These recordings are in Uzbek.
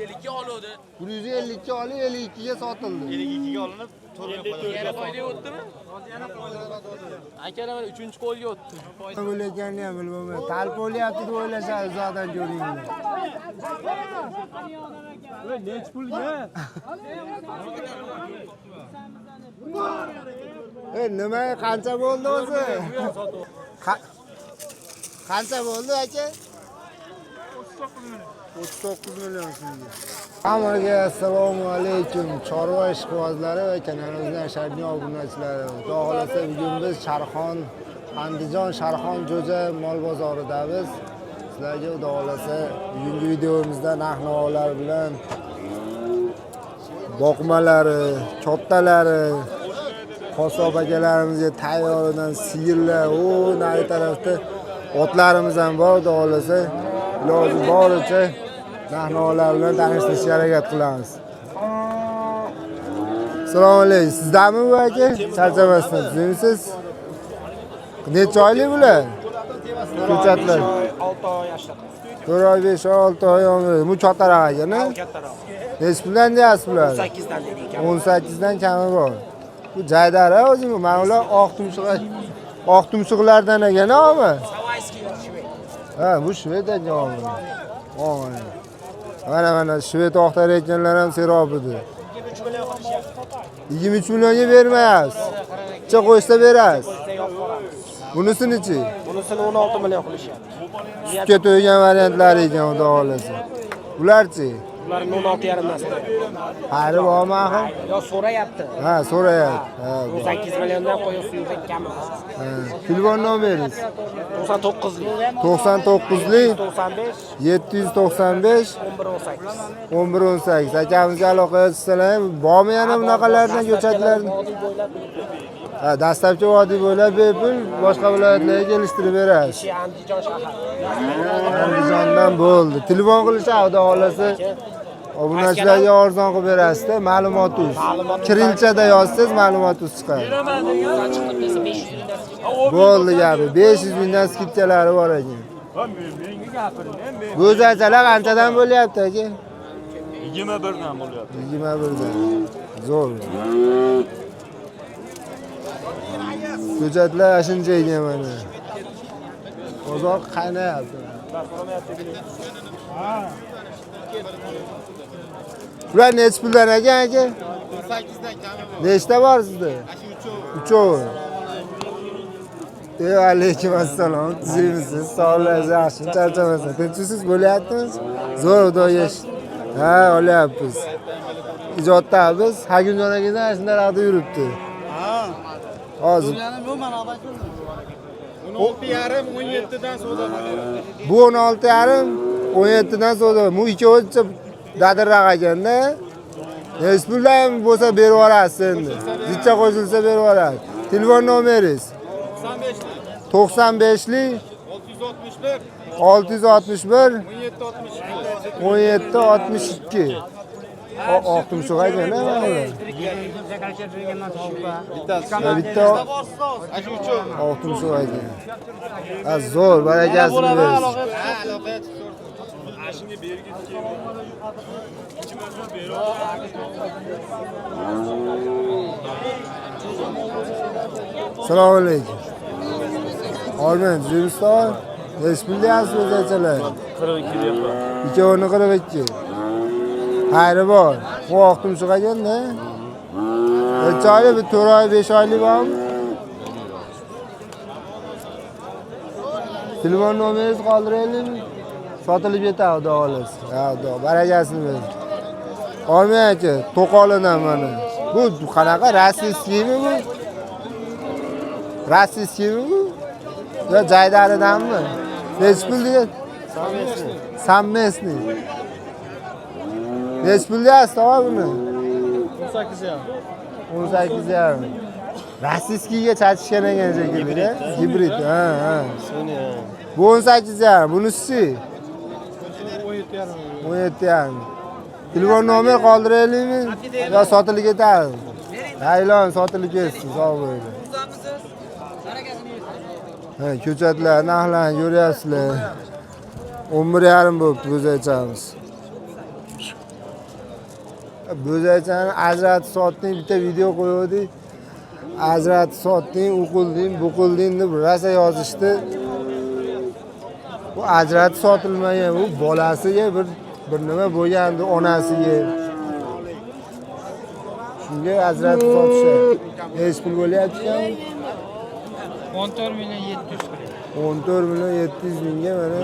152 oluvdi. 152 olib 52 ga sotildi. 52 ga olinib, yana foydaga o'tdimi? Akalar mana 3-qo'lga o'tdi. Bo'layotganini ham bilmayman. Talp bo'lyapti deb o'ylashadi uzoqdan ko'ringlar. Nech pulga? Nima qancha bo'ldi o'zi? Qancha bo'ldi aka? 39 million so'm. Hammaga assalomu alaykum. Chorva ishqibozlari va kanalimizning shartli obunachilari. Xudo xolasa bugun biz Sharxon, Andijon Sharxon Jo'ja mol bozoridamiz. Sizlarga xudo xolasa bugungi videomizda narx-navolar bilan boqmalari, chottalari, qosob akalarimizga tayyoridan sigirlar, nari tarafda otlarimiz ham bor, xudo xolasa iloji boricha narx-navolar bilan tanishtirishga harakat qilamiz. Assalomu alaykum. Sizdami bu aka? Charchamasdan tuzimsiz. Necha oylik bular? Ko'chatlar. 6 oy yoshda. 4 oy, 5 oy, 6 oy omri. Bu kattaroq ekan-a? Kattaroq. Necha puldan deyapsiz bular? 18 dan dedik. 18 dan kami bor. Bu jaydar o'zing, mana ular oq tumshuqlardan ekan-a? Ha, bu shved ekan. Mana shved oqtar ekanlar ham serobidi. 23 millionga bermayapsiz. Necha qo'ysa berasiz? Bunisi-chi? Bunisini 16 million qilishyapti. Sutga to'ygan variantlari ekan, xudo xolasa. Ular-chi? Ular 16,5 dan so'rayapti. Qari bormi axir? Yo, so'rayapti. Ha, so'rayapti. Ha, 18 milliondan qo'yib suyuq kami. ha. Telefon nomeringiz? 99lik. 99lik 95 795 1118. 1118. Akamizga aloqa qilsalar, bormi yana bunaqalardan ko'chatlarni? Ha, dastlabki vodiy bo'ylab bepul boshqa viloyatlarga kelishtirib berasiz. Andijon shahar. Andijondan bo'ldi. Telefon qilishadi, xudo xolasa. Obunachilarga arzon qilib berasiz-da, ma'lumotingiz. Kirilchada yozsangiz ma'lumotingiz chiqadi. Bo'ldi gapi. 500 mingdan skidchalari bor ekan. Go'zalchalar qanchadan bo'lyapti aka? 21 dan bo'lyapti. 21 dan. Zo'r. Ko'chatlar shuncha ekan mana. Bozor qaynayapti. Ular necha puldan ekan aka? 18 dan kami bor. Nechta bor sizda? 3. Alaykum assalom. Tuzimsiz, sog'lig'ingiz yaxshi, charchamasdan. Tinchsiz bo'lyaptimiz? Zo'r xudoga shukr. Ha, olyapmiz. Ijoddamiz. Hakimjon akadan shunday yuribdi. Ha. Hozir. Bu mana obashim. 16,5 17 dan savdo qilyapti. Bu 16,5 17 dan savdo. Bu ikkovicha dadirroq ekanda. Hech puldan bo'lsa berib yuborasiz endi. Zicha qo'shilsa berib yuborasiz. Telefon nomeringiz? 95lik 661 1762. Oq tumshuq ekan-a mana. Bitta oq tumshuq ekan. Zo'r, barakasini bersin. Assalomu alaykum. Olmen, Zimiston. Necha pul deyapsiz o'zachalar? 42 deyapman. Ikkovini 42. Xayri bor. Bu oq tumshuq ekan-da. Necha oylik? Bir 4 oy, 5 oylik bormi? Telefon nomeringizni qoldiraylikmi? Sotilib ketadi, xudo xolasa. Ha, xudo, barakasini bersin. Olmay aka, to'qolidan mana. Bu qanaqa rossiyskiymi bu? Rossiyskiymi bu? Yo, jaydaridanmi? Necha pul degan? Sammesni. Necha pul deyapsiz buni? 18,5. Rossiyskiyga chachishgan ekan shekilli. Gibrid, ha. Bu 18,5. Bunisi 17,5. Telefon nomer qoldiraylikmi? Yo, sotilib ketadi. Haylon sotilib ketsin, sog' bo'ling. Ha, ko'chatlar narxlarni ko'ryapsizlar. 11,5 bo'libdi o'zaychamiz. Bo'zaychani ajratib sotding, bitta video qo'ydik. Ajratib sotding, u qilding, bu qilding deb rosa yozishdi. Bu ajratib sotilmagan, u bolasiga bir nima bo'lgandi, onasiga. Shunga ajratib sotishadi. Nech pul bo'lyapti? 14 milyon 700 kr. 14 milyon 700 mingga mana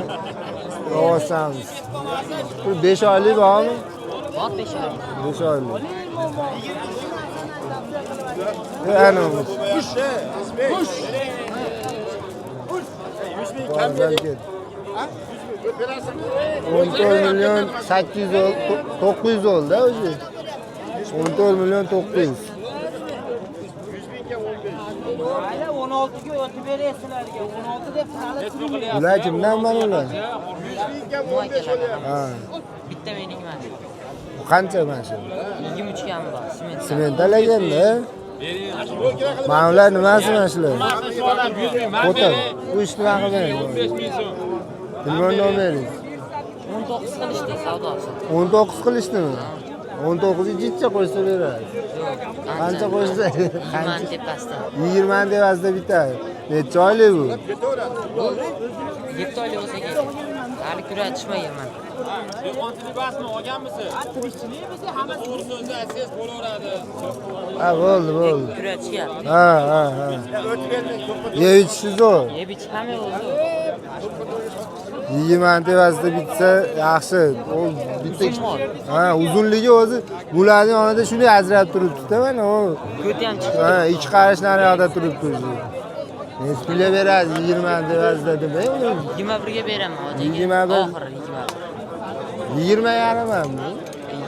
olamiz. Bu 5 oylik bormi? Bor 5 oylik. 5 oylik. Ana bu. 14 milyon 800 900 oldu da o'zi. 14 milyon 900. Hala 16 ga o'tib berasizlarga. 16 deb hali Ular kimdan mana ular? Ha. bitta mening mana. Qancha mana shu? 23 ham bor. Sement alaganda. Mana ular nimasi mana shular? Foto. Bu ishni nima qilgan? 15 ming so'm. Telefon nomeringiz? 19 qilishdi savdosi. 19 qilishdimi? 19 jichcha qo'ysa beradi. Qancha qo'ysa? 20 tepasida. 20 devasida bitadi. Necha oylik bu? 7 oylik bo'lsa kerak. Hali kuratishmayman. Kontribasni olganmisiz? Tirikchilik bo'lsa hammasi o'z-o'zidan asos bo'laveradi. Ha, bo'ldi. Kuratishyapti. Ha. Yeb ichsiz o. Yeb ichib hamma bo'ldi. 20 devasida bitsa yaxshi. O bitta. Uzun mol. Ha, uzunligi o'zi bularning yonida shunday ajralib turibdi-da mana o. Ko'ti ham chiqdi. Ha, ikki qarish naryoqda turibdi o'zi. Nech pulga beradi 20 devasida deb. 21 ga beraman hojaga. 21. Oxiri 21. 20 yarimami?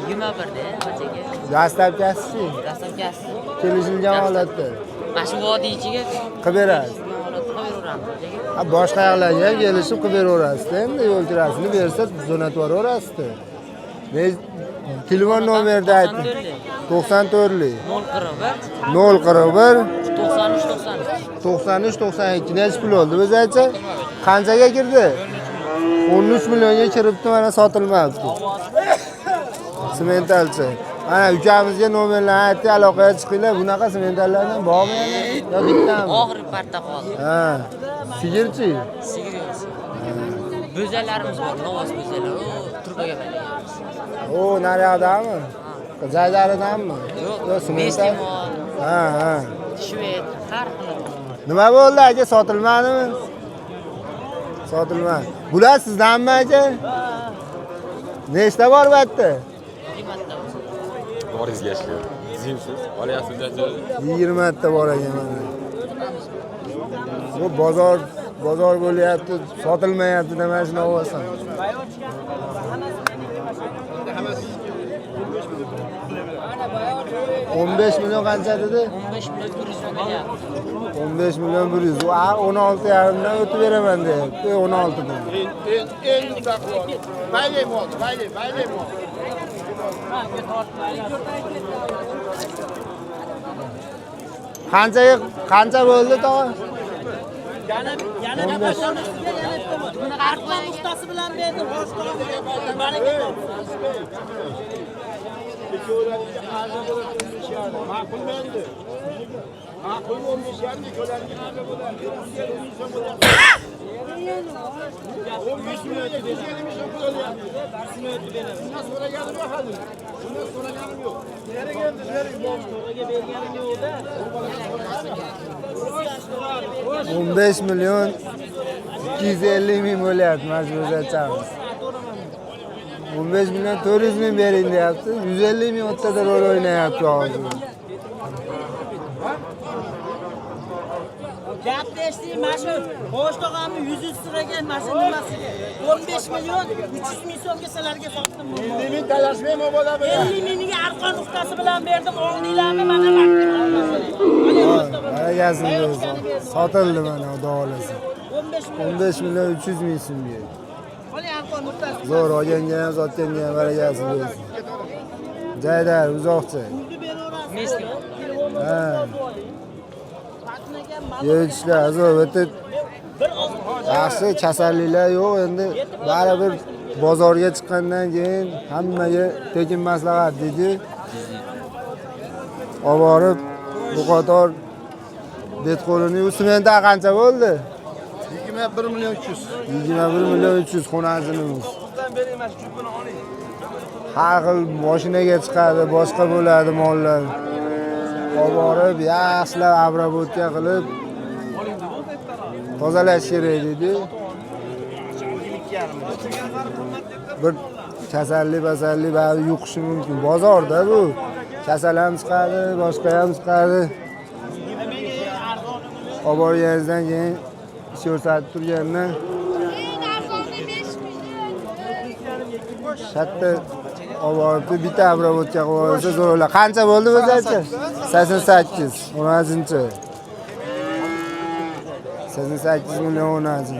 21 da hojaga. Dastlabkasi. Dastlabkasi. Kelishilgan holatda Mana shu vodiy ichiga qilib beradi. holatda qo'yaveramiz hojaga. Ha, boshqa yoqlarga ham kelishib qilib beraverasizda. Endi yo'l kirasini bersa jo'natib yuboraverasizda. Telefon nomerni ayting. 94lik 041 041 93 92 necha pul oldi o'zaycha? Qanchaga kirdi? 13 millionga kiribdi, mana sotilmabdi. Sementalchi. Mana ukamizga nomerlarni aytdi, aloqaga chiqinglar. Bunaqa sementallardan bormi yana? Yo bittami? oxirgi partda qoldi. Ha. Sigirchi? Sigir yo'q. Bo'zalarimiz bor, novoz bo'zalar. O turbaga balaganmiz. O, naryoqdami? Jaydaridanmi? Yo'q, semental. Ha. Shved, har xil. Nima bo'ldi aka, sotilmadimi? Sotilmadi. Bular sizdanmi aka? Nechta bor bu yerda? Boringizga ishlaydi. Zimsiz, olyapsiz-da. 20 ta bor ekan mana. Bu bozor bo'lyapti, sotilmayapti demak shuni olsan. $15 milyon qancha dedi? 15 million 100 million. 15 milyon 100. 16 yarimdan o'tib beraman deyapti. 16 dan. Qancha bo'ldi tog'a? Yana buni arqon ustasi bilan berdim. Baraka Ma'qul endi. Ma'qul 15 yarimga ko'larga nima bo'ladi? 15 million 250 so'm pul olyapti. Darsini o'tib beradi. Bundan so'raganim yo'q hali. Bundan so'raganim yo'q. Neraga endi so'raga berganim yo'q-da. 15 milyon 250 ming bo'lyapti majburiyatchamiz. 15 milyon 400 ming bering deyapti. 150 ming o'rtada rol o'ynayapti hozir. gapni eshitding, mana shu Qo'shtog'amni 100 suragan mashina nimasiga 15 million 300 ming so'mga sizlarga sotdim. 50 ming talashmaymi bola bilan? 50 mingga arqon ustasi bilan berdim. Oldinglarmi mana vaqtim. Mana sotildi mana xudo xolasa. 15 million 300 ming so'mga. Qani arqon ustasi. Zo'r olganga ham sotganga ham barakasi bo'lsin. Jaydar uzoqcha. Meski. Ha. Yeyishlar zo'r o'tib. Yaxshi kasalliklar yo'q, endi baribir bozorga chiqqandan keyin hammaga tekin maslahat dedi. Olib borib bu qator bet qo'lini usmenda qancha bo'ldi? 21 milyon 300. 21 milyon 300 xonasimiz. Har xil mashinaga chiqadi, boshqa bo'ladi mollar. Olib borib yaxshilab abrobotga qilib tozalash kerak dedi. Bir kasallik bari yuqishi mumkin. Bozorda bu. Kasal ham chiqadi, boshqa ham chiqadi. Olib borganingizdan keyin ish ko'rsatib turgandan shatta olib boribdi, bitta abrobotga qo'yib olsa zo'rlar. Qancha bo'ldi o'zingizcha? 88. 10-chi. 88 million 10-chi.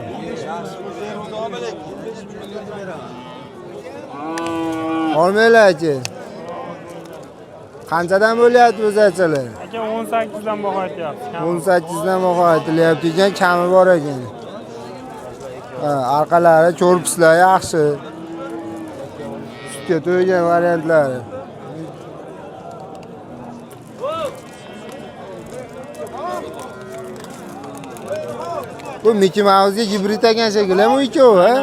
Olmaylar aka. Qanchadan bo'lyapti o'zingizchalar? Aka 18 dan baho aytyapti. 18 dan baho aytilyapti ekan, kami bor ekan. Orqalari ko'rpuslar yaxshi. Sutga to'ygan variantlari. Bu Mickey Mouse'ga gibrid ekan shekilli, bu ikkovi, ha?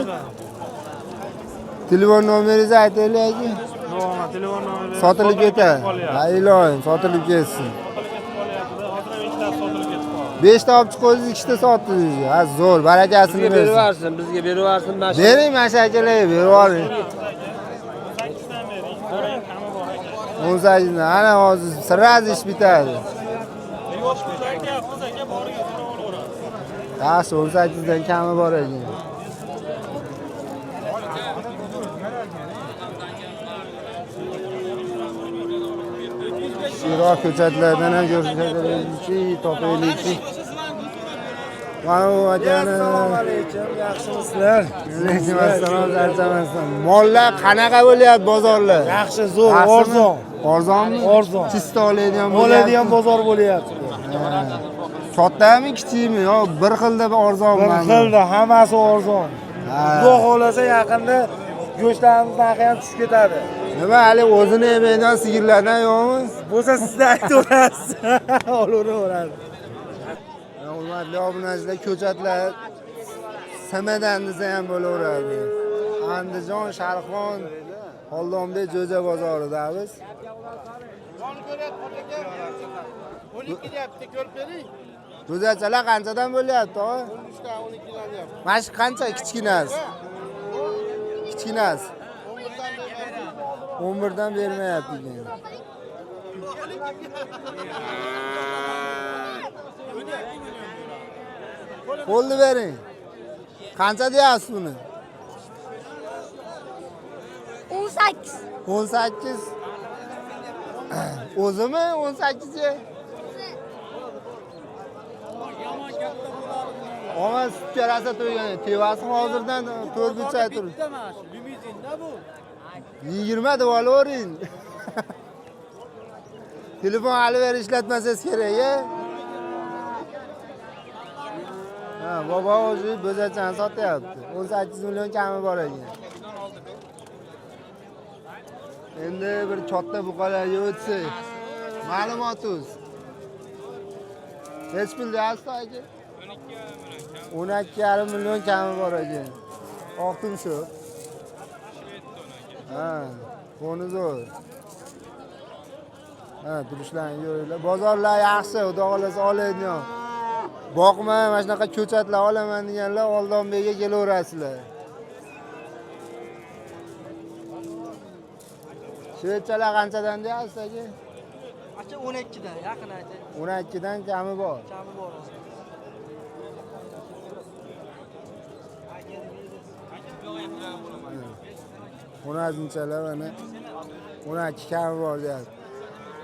Telefon nomeringizni aytaylik aka. Nima telefon nomeri? Sotilib ketadi. Ha, iloyim, sotilib ketsin. Sotilib ketib qoldi. 5 ta olib chiqdingiz, 2 ta sotdingiz. Ha, zo'r, barakasini bersin. Bizga berib yuborsin. Bering, mashakalarga berib yuboring. 8 dan bering. Ko'ring, kami bor ekan. 18 dan, ana hozir sirraz ish bitadi. Yosh ko'zak yapsiz aka, boriga so'rab olaveradi. Yaxshi, 18 dan kami bor ekan. Shiro ko'chatlardan ham ko'rsataylikchi, topaylikchi. Mana bu akani. Assalomu alaykum, yaxshimisizlar? Alaykum assalom, zarchamasdan. Mollar qanaqa bo'lyapti bozorlar? Yaxshi, zo'r, arzon. Arzonmi? Arzon. Chista oladigan bo'lyapti. Oladigan bozor bo'lyapti. Kattami, kichikmi? Yo, bir xilda arzonmi? Bir xilda, hammasi arzon. Xudo xolasa yaqinda go'shtlarimiz narxi ham tushib ketadi. Nima, hali o'zini yemaydigan sigirlardan yo'qmi? Bo'lsa sizlar aytaverasiz. Olaveradi. Hurmatli obunachilar, ko'chatlar Samadan desa ham bo'laveradi. Andijon, Sharqon, Xoldonbek Jo'ja bozoridamiz. 12 deyapti, ko'rib bering. Go'zalchalar qanchadan bo'lyapti, o? 13 dan 12 dan deyapti. Mana shu qancha kichkinasi? Kichkinasi 11 dan bermayapti ekan. Qo'lni bering. Qancha deyapsiz buni? 18. 18. O'zimi 18 ga? Ona sutga rasa to'ygan. Tevasi hozirdan 4 chay turibdi. Bitta mana shu limuzinda bu. 20 deb olavering. Telefon hali ver ishlatmasangiz kerak-a? Ha, bobo o'zi bo'zachani sotyapti. 18 million kami bor ekan. Endi bir katta buqalarga o'tsak, ma'lumotingiz. Hech pul deyapsiz aka? 12,5 million kami bor ekan. Oqtim shu. Ha, qo'ni zo'r. Ha, turishlarni ko'ringlar. Bozorlar yaxshi, xudo xolasa oladigan. Boqma, mana shunaqa ko'chatlar olaman deganlar Oldonbekga kelaverasizlar. Shvechalar qanchadan deyapsiz aka? Acha 12 dan, yaqin aytay. 12 dan kami bor. Kami bor. O'nazinchalar mana 12 kami bor deyapti.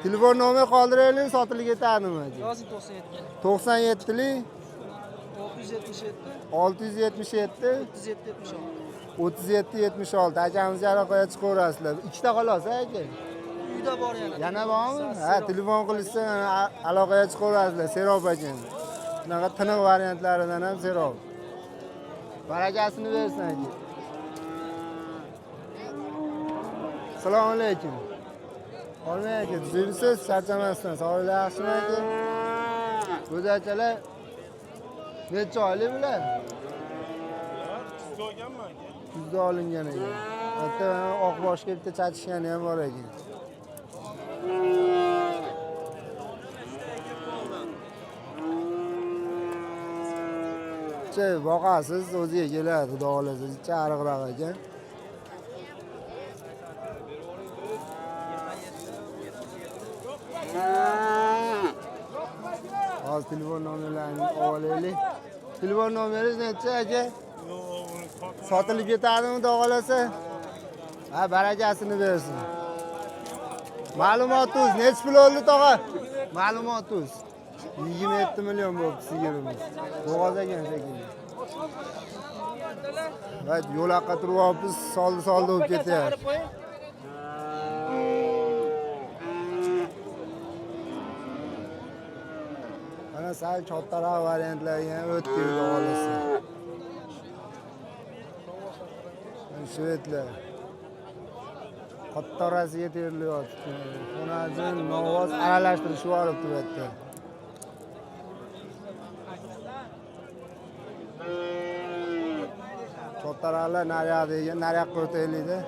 Telefon nomer qoldiraylik, sotilib ketadimi aka? Yozing 97 ga. 97lik 677 677 37 76. 3776 akamiz aloqaga chiqaverasizlar. Ikkita xolos aka. Uyda bor yana. Yana bormi? Ha, telefon qilishsa aloqaga chiqaverasizlar. Serob ekan. Bunaqa tiniq variantlaridan ham serob. Barakasini bersin aka. Assalomu alaykum. Olmay aka, tuzimsiz, charchamasdan. Sog'liqlar yaxshimi aka? Go'zalchalar necha oylik bular? Kuzda olingan ekan. Bitta oq boshga bitta chachishgani ham bor ekan. Boqasiz, o'ziga keladi, xudo xolasa. Chariqroq ekan. Hozir telefon nomerlarini olaylik. Telefon nomeringiz necha aka? Sotilib ketadimi, xudo xolasa? Ha, barakasini bersin. Ma'lumotingiz necha pul oldi, tog'a? Ma'lumotingiz 27 million bo'libdi sigirimiz. Bo'g'oz ekan shekilli. Vay, yo'laqqa turyapmiz, soldi bo'lib ketyapti. Mana sal kattaroq variantlarga ham o'tdi, xudo xolasa. Shvedlar. Qattarasiga terilyapti. Xonajin, novoz aralashtirib yuboribdi bu yerda. Kattaroqlar naryoqda ekan, naryoqqa o'taylik-da.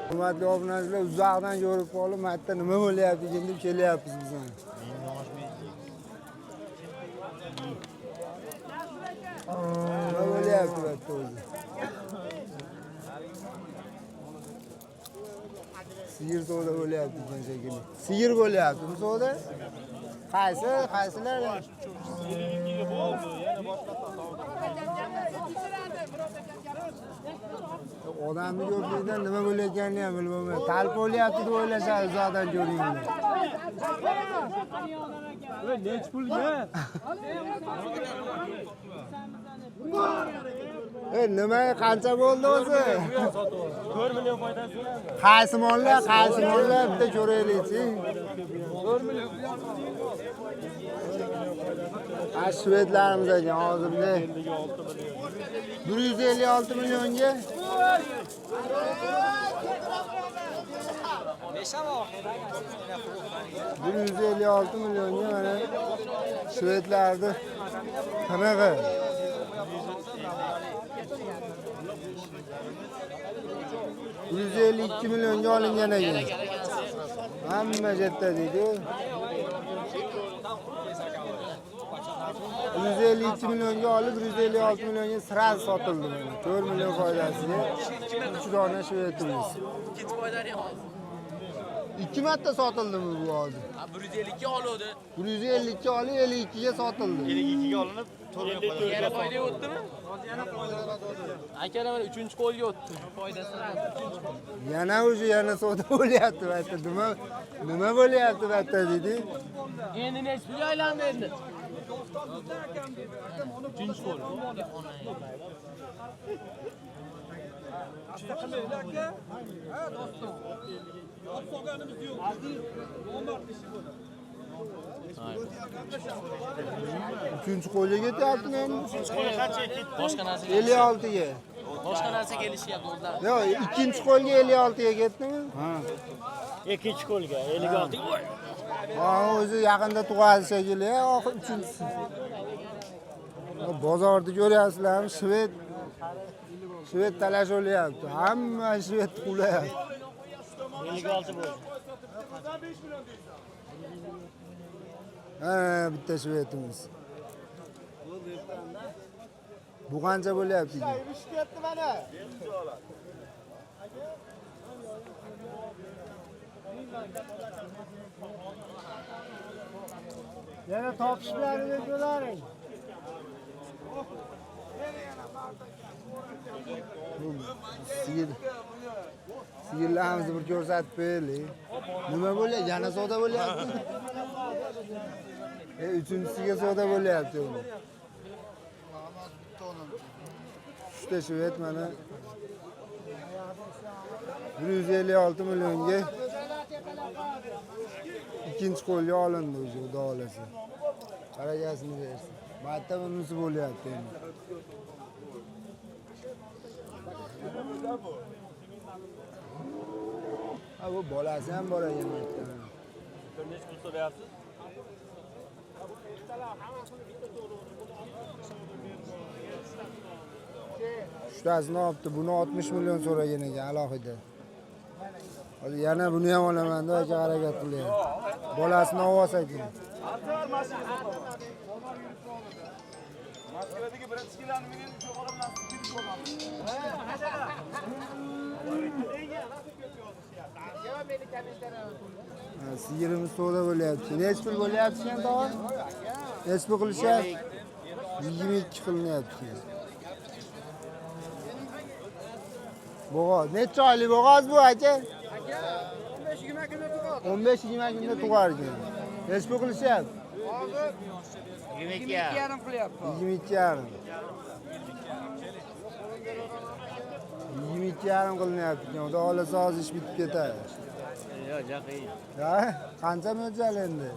Hurmatli obunachilar, uzoqdan ko'rib qolib, bu yerda nima bo'lyapti ekan deb kelyapmiz biz ham. Nima bo'lyapti bu yerda o'zi? Sigir savdo bo'lyapti ekan shekilli. Sigir bo'lyapti bu savdo? Qaysilar? Odamni ko'rlikdan nima bo'layotganini ham bilmayman. Talp bo'lyapti deb o'ylashadi uzoqdan ko'ringlar. Necha pulga? Nima qancha bo'ldi o'zi? 4 million foydasi. Qaysi mollar bitta ko'raylik-chi. 4 million. Shvedlarimiz ekan hozirda 156 millionga. $156 millionga mana shvedlarni qanaqa? $152 millionga olingan ekan. Hamma yerda deydi. 152 millionga olib, 156 millionga sirasi sotildi mana. 4 million foydasiga 3 dona shvedimiz. Ikkinchi foydali hozir. 2 marta sotildimi bu hozir? 152 oluvdi. 152 olib, 52 ga sotildi. 52 ga olinib, Yana foyda o'tdimi? Akalar 3-chi qo'lga o'tdi. Foydasi Yana savdo bo'lyapti bu yerda. Nima bo'lyapti bu yerda dedi. Endi necha pulga aylandi endi? 3-chi qo'l. Uchinchi qo'lga ketyapti endi. Boshqa narsa 56 ga. boshqa narsa kelishyapti o'zlar. Yo'q, ikkinchi qo'lga 56 ga ketdimi? Ha. Ikkinchi qo'lga 56 ga. Ha, o'zi yaqinda tug'adi shekilli, oxir uchinchisi. Bozorda ko'ryapsizlarmi? Shved talash o'lyapti. Hamma shved qulayapti. 56 bo'ldi. Ha, bitta shvedimiz. Bu qancha bo'lyapti? Ketdi mana. Yana topishlarni deb bo'laring. Sigirlarimizni bir ko'rsatib beraylik. Nima bo'lyapti? Yana savdo bo'lyapti. Uchinchisiga savdo bo'lyapti. Uchta shved mana 156 millionga ikkinchi qo'lga olindi o'zi, xudo xolasa. Barakasini bersin. Marta bunisi bo'lyapti endi. Ha bu bolasi ham bor ekan. Necha pul so'rayapsiz? Uchtasini olibdi. Buni 60 million so'ragan ekan alohida. Hozir yana buni ham olaman-da, aka harakat qilyapti. Bolasini olsa kerak. Moskvadagi birinchi kilani mening jo'g'ora bilan kirib ko'ramiz. Sigirimiz savdo bo'lyapti. Necha pul bo'lyapti ekan tog'a? Necha pul qilishyapti? 22 qilinyapti. Bo'g'oz. Necha oylik bo'g'oz bu aka? 15-20 kunda tug'adi. 15-20 kunda tug'ar ekan. Necha pul qilishyapti? Hozir 22,5 qilyapti. 22,5. 22,5 qilinyapti ekan. Xudo xolasa hozir ish bitib ketadi. Yo'q, jaqiy. Ha? Qancha mo'ljal endi?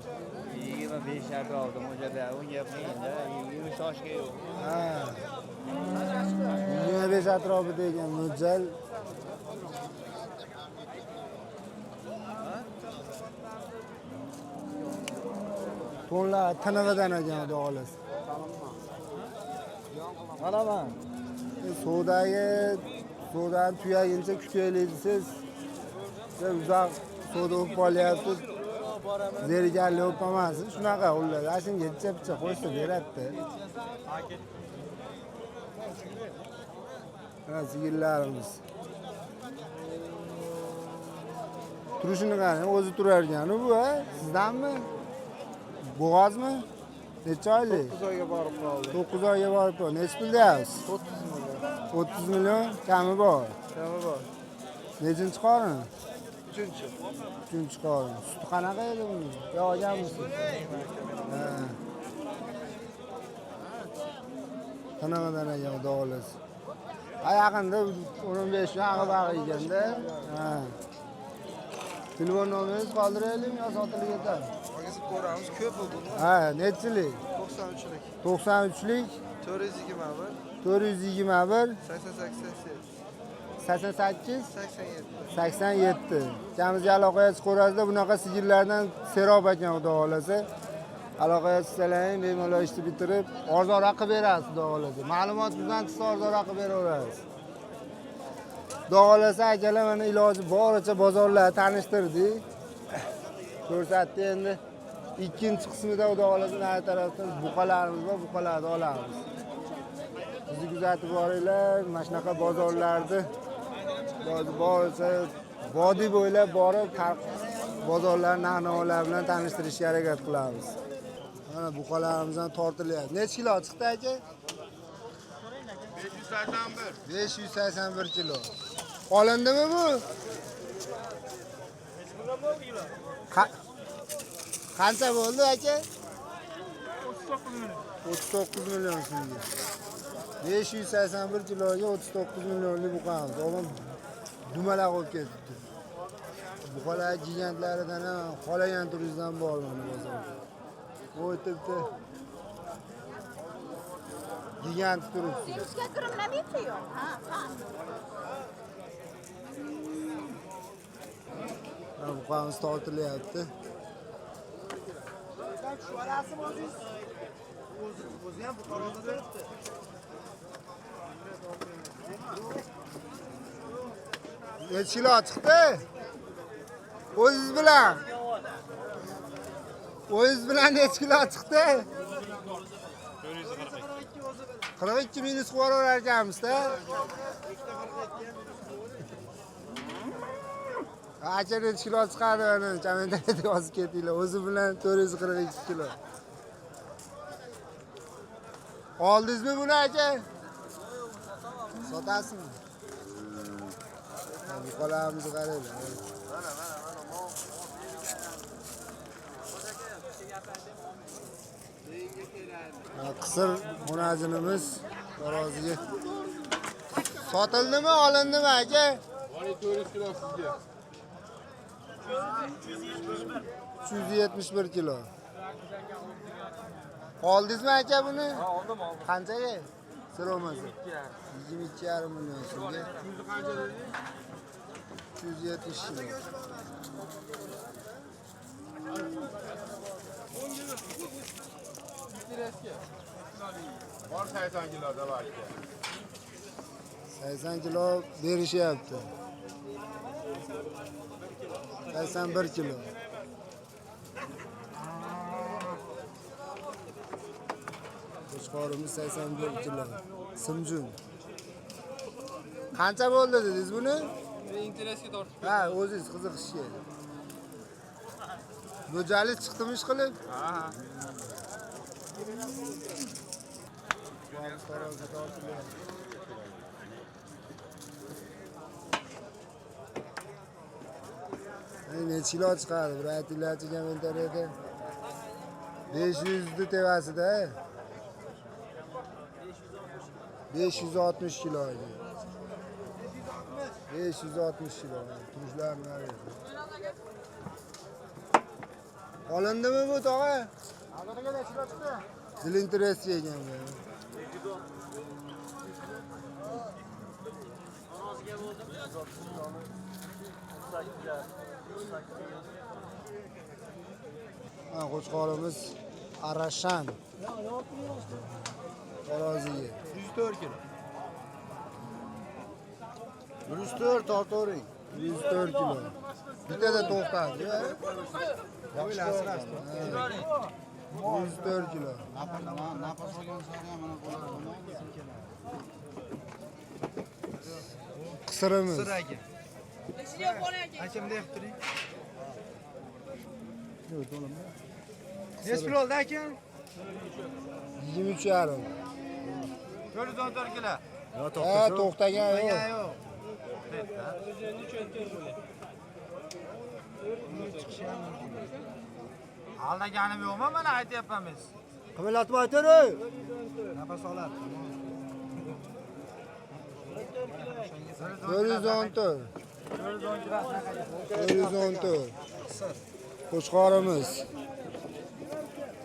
25 shart oldim o'jada. Unga yapmaydi. 20 shoshga yo'q. Ha. 25 atrofida ekan mo'ljal. To'nlar tinig'idan ekan xudo xolasa. Manaman. Suvdan tuyaguncha kutaylik siz. Siz uzoq suvda o'pib qolyapsiz. Zerikarli o'pmasin. Shunaqa ular. Ashunga yetcha-picha qo'ysa beradi. Mana sigirlarimiz. Turishini qarang, o'zi turar ekan bu, ha? Sizdanmi? Bo'g'ozmi? Necha oylik? 9 oyga borib qoldi. 9 oyga borib qoldi. Necha pul deyapsiz? 30 million kami bor. Kami bor. Nechinchi qorin? 3-chi. 3-chi qorin. Suti qanaqa edi buning? Yo, olganmisiz? Ha. Qanaqadan ekan xudo xolasa. Yaqinda 15 yog'i bag'i ekanda. Ha. Telefon nomeringizni qoldiraylikmi yo sotilib ketadi? Hozir ko'ramiz, ko'p bu. Ha, nechilik? 93lik. 93lik 421 421 88 88 87. 87. Kamizga aloqaga chiqaverasizlar. Bunaqa sigirlardan serob ekan xudo xolasa. Aloqaga chiqsalaring, bemalol ishni bitirib, arzonroq qilib berasiz xudo xolasa. Ma'lumot bizdan chiqsa arzonroq qilib beraverasiz. Xudo xolasa akalar mana iloji boricha bozorlarni tanishtirdik. Ko'rsatdi endi. Ikkinchi qismida xudo xolasa nari tarafda buqalarimiz bor, buqalarni olamiz. Bizni kuzatib boringlar, mana shunaqa bozorlarni iloji boricha vodiy bo'ylab borib, bozorlar narx-navolar bilan tanishtirishga harakat qilamiz. Mana buqalarimizdan tortilyapti. Necha kilo chiqdi aka? 581. 581 kilo. Olindimi bu? Qancha bo'ldi aka? 39 million so'mga. 581 kiloga 39 millionlik buqamiz. Oğlum dumalaq olib ketdi. Buqalar gigantlaridan ham, qolagan turizmdan bor mana bozorda. O'tibdi. Gigant turibdi. Virusga kirimlamaydi-yu. Ha. Buqamiz tortilyapti. O'zi ham buqaroqda turibdi. Necha kilo chiqdi? O'zingiz bilan. O'zingiz bilan necha kilo chiqdi? 42 minus qilib yuborar ekanmiz-da. Acha necha kilo chiqadi mana kommentariyada yozib ketinglar. O'zi bilan 442 kilo. Oldingizmi buni aka? Sotasizmi? Buqalarimizni qaranglar. Qisir munazinimiz taroziga sotildimi, olindimi aka? 400 kilo sizga. 371 kilo. Oldingizmi aka buni? Ha, oldim. Qanchaga? Sır olmasın. 22,5 milyon so'mga. 270 kilo. Var 80 kiloda var. 80 kilo berishyapti. 81 kilo. Qo'chqorimiz 81 kilo. Simjun. Qancha bo'ldi dedingiz buni? Interesga tortib. Ha, o'zingiz qiziqishga. Go'jalik chiqdimi ish qilib? Ha. Necha kilo chiqadi? Bir aytinglarchi kommentariyada. 500 ni tevasida. 560 kilo edi. 560 kilo. Turishlarni qarang. Olindimi bu tog'a? Alariga kilo chiqdi. Zilintirasi ekan bu. Ha, qo'chqorimiz Arashan. Taroziga 104 kilo. 104 tortoring. 104 kilo. Bittada to'xtadi. Yaxshi asrasdi. 104 kilo. Nafas olgan sari ham mana qo'llar. Qisirimiz. Sir aka. Aka bunday qilib turing. Yo'q, to'lama. Necha kilo oldi aka? 23,5. 414 kilo. Ha, to'xtagan yo'q. Yo'q. Aldaganim yo'qmi? Mana aytyapmiz. Qimirlatib aytari. Nafas oladi. 414. 414. Qo'chqorimiz.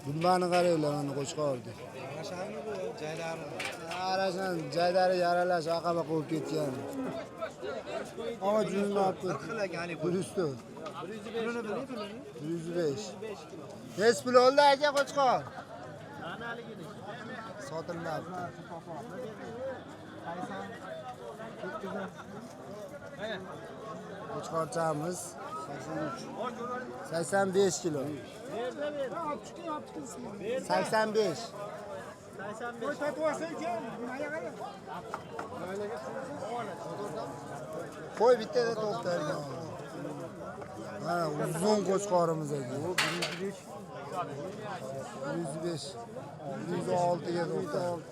Dumbani qaranglar, mana qo'chqordi. Arashanmi bu joylari? Arashan joylari yaralash aqaba qo'yib ketgan. Ama cüzünü attı. 40 kilo gani bu. 104. Pulini biling, pulini. 105. Neç pul oldu aka qo'chqor? Sotilmayapti. Qo'chqorchamiz 85 kilo. 85. Qo'y bittada to'xtalgan. Ha, uzun qo'chqorimiz ekan. 105. 106 ga to'xtaldi.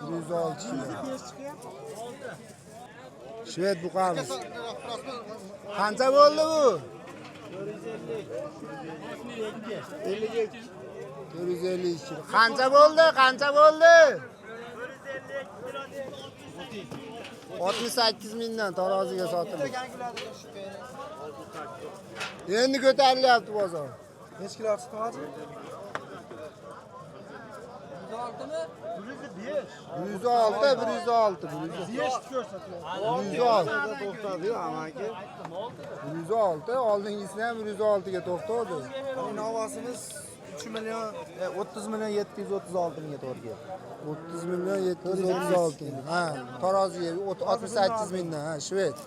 106 kilo. Shved buqamiz. Qancha bo'ldi bu? 452 kilo. Qancha bo'ldi? Qancha bo'ldi? 68 mingdan taroziga sotildi. Endi ko'tarilyapti bozor. Necha kilo chiqdi hozir? 106, 106. 106. To'xtadi-yu amaki. 106, oldingisini ham 106 ga to'xtadi. Novosimiz 3 million 30 million 736 mingga to'g'ri keldi. 30 milyon 736. Ha, taroziga 68 mingdan, ha, shved.